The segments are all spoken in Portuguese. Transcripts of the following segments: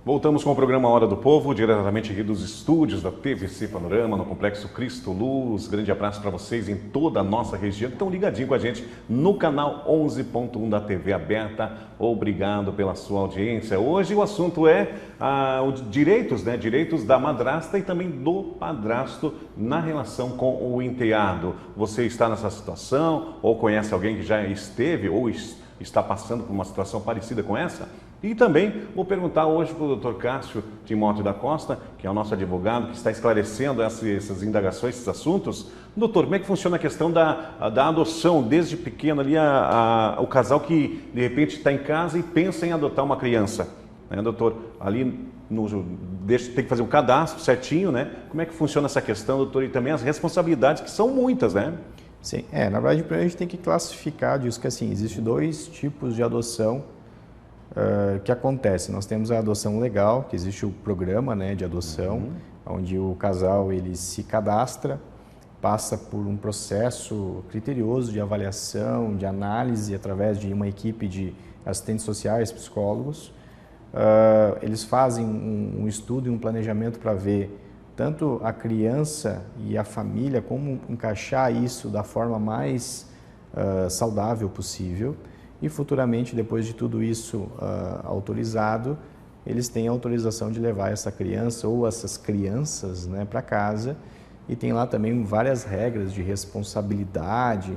Voltamos com o programa Hora do Povo, diretamente aqui dos estúdios da TVC Panorama, no Complexo Cristo Luz. Grande abraço para vocês em toda a nossa região que estão ligadinhos com a gente no canal 11.1 da TV aberta. Obrigado pela sua audiência. Hoje o assunto é os direitos, direitos da madrasta e também do padrasto na relação com o enteado. Você está nessa situação ou conhece alguém que já esteve ou está passando por uma situação parecida com essa? E também vou perguntar hoje para o Dr. Cássio Timóteo da Costa, que é o nosso advogado, que está esclarecendo essas indagações, esses assuntos. Doutor, como é que funciona a questão da adoção desde pequeno ali, o casal que de repente está em casa e pensa em adotar uma criança? Doutor, ali tem que fazer um cadastro certinho, né? Como é que funciona essa questão, doutor? E também as responsabilidades, que são muitas, né? Sim, na verdade, primeiro a gente tem que classificar disso que assim, existem dois tipos de adoção que acontece. Nós temos a adoção legal, que existe o programa de adoção, onde o casal ele se cadastra, passa por um processo criterioso de avaliação, de análise, através de uma equipe de assistentes sociais, psicólogos. Eles fazem um estudo e um planejamento para ver tanto a criança e a família, como encaixar isso da forma mais saudável possível. E futuramente, depois de tudo isso autorizado, eles têm a autorização de levar essa criança ou essas crianças para casa. E tem lá também várias regras de responsabilidade.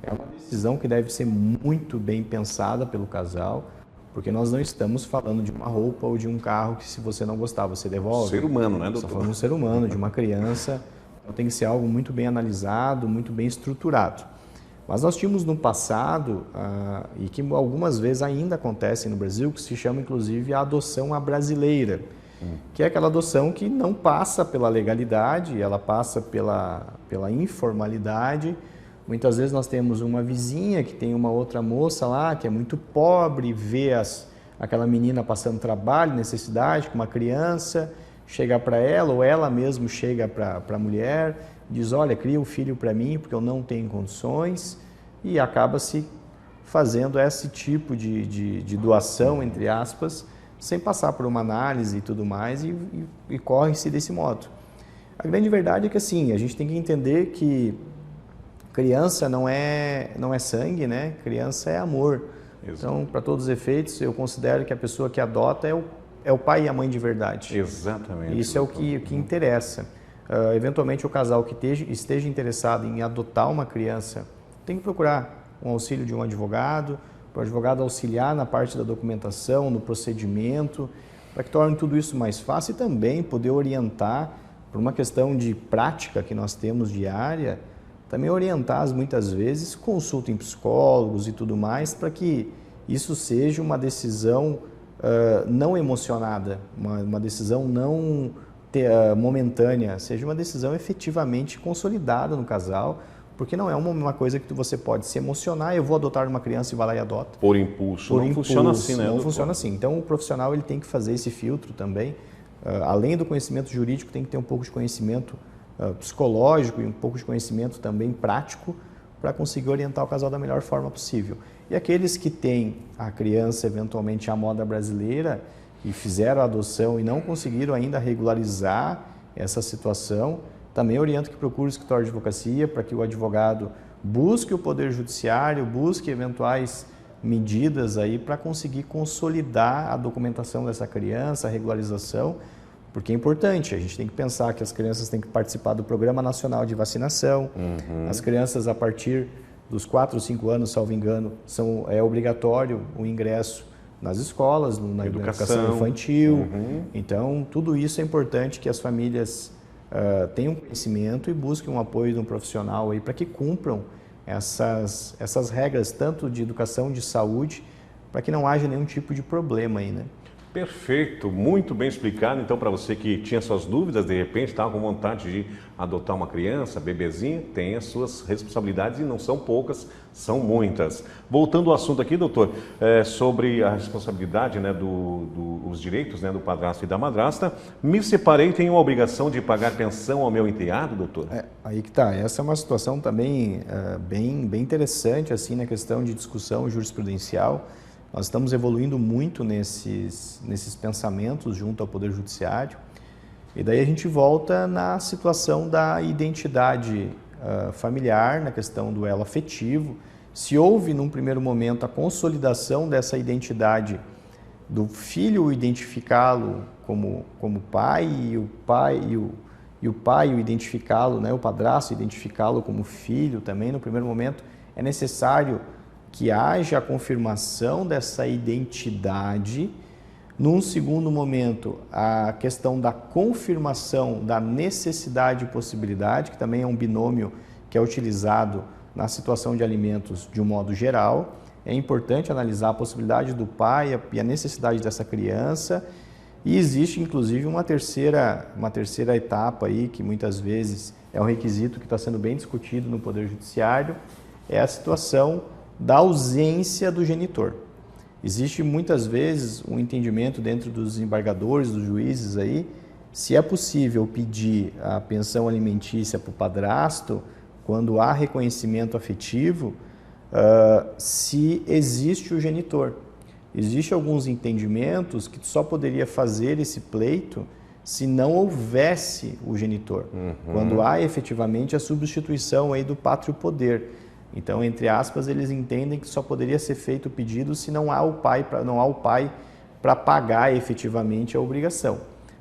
É uma decisão que deve ser muito bem pensada pelo casal, porque nós não estamos falando de uma roupa ou de um carro que, se você não gostar, você devolve. Ser humano, né, doutor? Estamos falando de um ser humano, de uma criança. Então tem que ser algo muito bem analisado, muito bem estruturado. Mas nós tínhamos no passado, e que algumas vezes ainda acontece no Brasil, que se chama inclusive a adoção à brasileira, que é aquela adoção que não passa pela legalidade, ela passa pela informalidade. Muitas vezes nós temos uma vizinha que tem uma outra moça lá, que é muito pobre, vê aquela menina passando trabalho, necessidade, com uma criança, chega para ela, ou ela mesmo chega para a mulher, diz, olha, cria um filho para mim, porque eu não tenho condições, e acaba-se fazendo esse tipo de doação, entre aspas, sem passar por uma análise e tudo mais, e corre-se desse modo. A grande verdade é que, assim, a gente tem que entender que criança não é sangue, né? Criança é amor. Exato. Então, para todos os efeitos, eu considero que a pessoa que adota é o pai e a mãe de verdade. Exatamente. Isso é o que interessa. Eventualmente, o casal que esteja interessado em adotar uma criança tem que procurar um auxílio de um advogado, para o advogado auxiliar na parte da documentação, no procedimento, para que torne tudo isso mais fácil e também poder orientar, por uma questão de prática que nós temos diária, também orientar muitas vezes, consulta em psicólogos e tudo mais, para que isso seja uma decisão não emocionada, uma decisão não momentânea, seja uma decisão efetivamente consolidada no casal, porque não é uma coisa que você pode se emocionar, eu vou adotar uma criança e vai lá e adota. Por impulso. Não funciona assim, né? Não funciona assim. Então o profissional ele tem que fazer esse filtro também. Além do conhecimento jurídico, tem que ter um pouco de conhecimento psicológico e um pouco de conhecimento também prático para conseguir orientar o casal da melhor forma possível. E aqueles que têm a criança eventualmente à moda brasileira e fizeram a adoção e não conseguiram ainda regularizar essa situação, também oriento que procure o escritório de advocacia para que o advogado busque o Poder Judiciário, busque eventuais medidas aí para conseguir consolidar a documentação dessa criança, a regularização, porque é importante. A gente tem que pensar que as crianças têm que participar do Programa Nacional de Vacinação. As crianças, a partir dos 4 ou 5 anos, salvo engano, é obrigatório o ingresso nas escolas, na educação infantil. Então, tudo isso é importante que as famílias tenham conhecimento e busquem um apoio de um profissional aí para que cumpram essas regras, tanto de educação, de saúde, para que não haja nenhum tipo de problema aí, né? Perfeito, muito bem explicado. Então, para você que tinha suas dúvidas, de repente estava com vontade de adotar uma criança, bebezinha, tem as suas responsabilidades e não são poucas, são muitas. Voltando ao assunto aqui, doutor, sobre a responsabilidade, os direitos, do padrasto e da madrasta, me separei, tenho a obrigação de pagar pensão ao meu enteado, doutor? Aí que tá. Essa é uma situação também bem interessante, assim, na questão de discussão jurisprudencial, Nós estamos evoluindo muito nesses pensamentos junto ao Poder Judiciário. E daí a gente volta na situação da identidade familiar, na questão do elo afetivo. Se houve, num primeiro momento, a consolidação dessa identidade do filho identificá-lo como pai e o pai o identificá-lo, né, o padrasto identificá-lo como filho também, no primeiro momento, é necessário que haja a confirmação dessa identidade. Num segundo momento, a questão da confirmação da necessidade e possibilidade, que também é um binômio que é utilizado na situação de alimentos de um modo geral. É importante analisar a possibilidade do pai e a necessidade dessa criança. E existe, inclusive, uma terceira etapa aí, que muitas vezes é um requisito que está sendo bem discutido no Poder Judiciário, é a situação da ausência do genitor. Existe muitas vezes um entendimento dentro dos desembargadores, dos juízes aí, se é possível pedir a pensão alimentícia para o padrasto quando há reconhecimento afetivo, se existe o genitor. Existem alguns entendimentos que só poderia fazer esse pleito se não houvesse o genitor, quando há efetivamente a substituição aí do pátrio poder. Então, entre aspas, eles entendem que só poderia ser feito o pedido se não há o pai para pagar efetivamente a obrigação.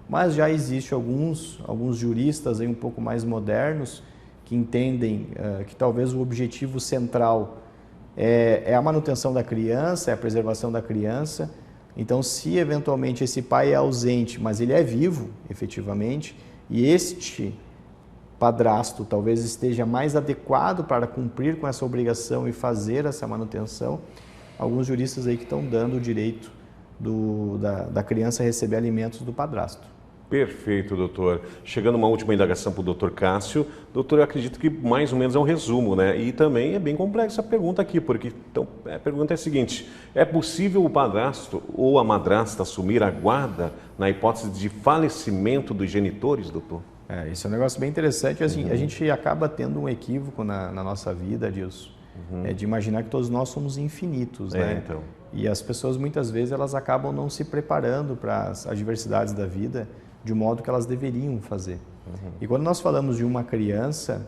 Mas já existe alguns juristas aí um pouco mais modernos que entendem que talvez o objetivo central é a manutenção da criança, é a preservação da criança. Então, se eventualmente esse pai é ausente, mas ele é vivo efetivamente, e este padrasto talvez esteja mais adequado para cumprir com essa obrigação e fazer essa manutenção, alguns juristas aí que estão dando o direito da criança receber alimentos do padrasto. Perfeito, doutor. Chegando uma última indagação para o doutor Cássio. Doutor, eu acredito que mais ou menos é um resumo, né? E também é bem complexa a pergunta aqui, porque então, a pergunta é a seguinte: é possível o padrasto ou a madrasta assumir a guarda na hipótese de falecimento dos genitores, doutor? Isso é um negócio bem interessante. Assim, a gente acaba tendo um equívoco na nossa vida, Adilson, de imaginar que todos nós somos infinitos, né? Então. E as pessoas, muitas vezes, elas acabam não se preparando para as adversidades da vida de um modo que elas deveriam fazer. E quando nós falamos de uma criança,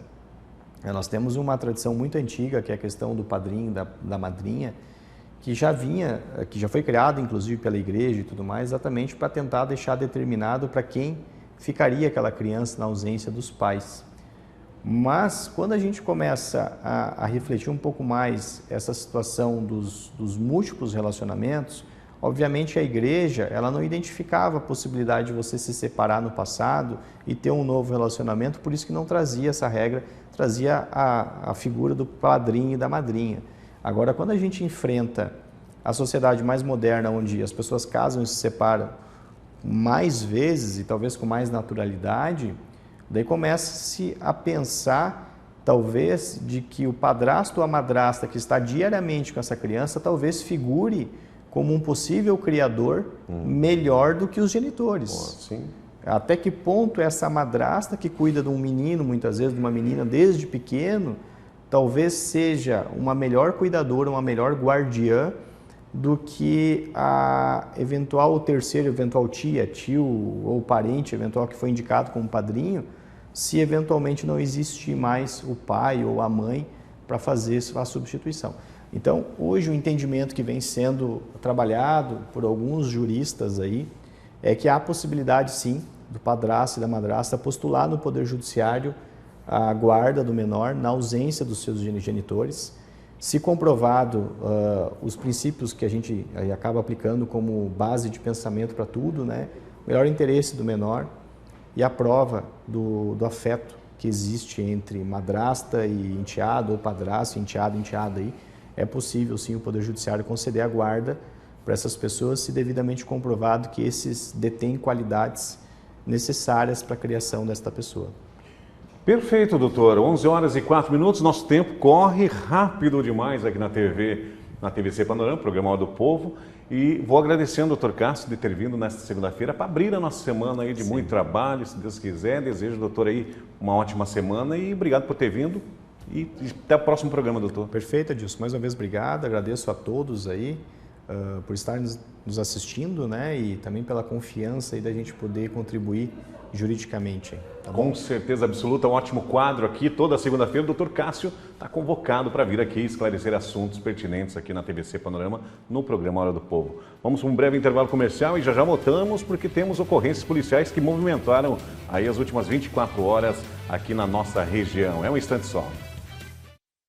nós temos uma tradição muito antiga, que é a questão do padrinho, da madrinha, que já foi criada, inclusive, pela igreja e tudo mais, exatamente para tentar deixar determinado para quem ficaria aquela criança na ausência dos pais. Mas, quando a gente começa a refletir um pouco mais essa situação dos múltiplos relacionamentos, obviamente a igreja ela não identificava a possibilidade de você se separar no passado e ter um novo relacionamento, por isso que não trazia essa regra, trazia a figura do padrinho e da madrinha. Agora, quando a gente enfrenta a sociedade mais moderna, onde as pessoas casam e se separam mais vezes e talvez com mais naturalidade, daí começa-se a pensar, talvez, de que o padrasto ou a madrasta que está diariamente com essa criança, talvez figure como um possível criador melhor do que os genitores. Sim. Até que ponto essa madrasta que cuida de um menino, muitas vezes de uma menina desde pequeno, talvez seja uma melhor cuidadora, uma melhor guardiã do que a eventual terceiro, eventual tia, tio ou parente eventual que foi indicado como padrinho, se eventualmente não existir mais o pai ou a mãe para fazer a substituição. Então, hoje o entendimento que vem sendo trabalhado por alguns juristas aí é que há a possibilidade, sim, do padrasto e da madrasta postular no Poder Judiciário a guarda do menor na ausência dos seus genitores. Se comprovado os princípios que a gente acaba aplicando como base de pensamento para tudo, né? O melhor interesse do menor e a prova do afeto que existe entre madrasta e enteado, ou padrasto, enteado, enteada aí, é possível sim o Poder Judiciário conceder a guarda para essas pessoas se devidamente comprovado que esses detêm qualidades necessárias para a criação desta pessoa. Perfeito, doutor. 11 horas e 4 minutos, nosso tempo corre rápido demais aqui na TVC Panorama, Programa do Povo. E vou agradecendo ao doutor Cássio de ter vindo nesta segunda-feira para abrir a nossa semana aí de muito trabalho, se Deus quiser. Desejo, doutor, aí uma ótima semana e obrigado por ter vindo. E até o próximo programa, doutor. Perfeito, Adilson. Mais uma vez, obrigado. Agradeço a todos aí por estar nos assistindo, né? E também pela confiança aí da gente poder contribuir juridicamente. Tá bom? Com certeza absoluta, um ótimo quadro aqui. Toda segunda-feira o Dr. Cássio está convocado para vir aqui esclarecer assuntos pertinentes aqui na TVC Panorama, no programa Hora do Povo. Vamos para um breve intervalo comercial e já voltamos porque temos ocorrências policiais que movimentaram aí as últimas 24 horas aqui na nossa região. É um instante só.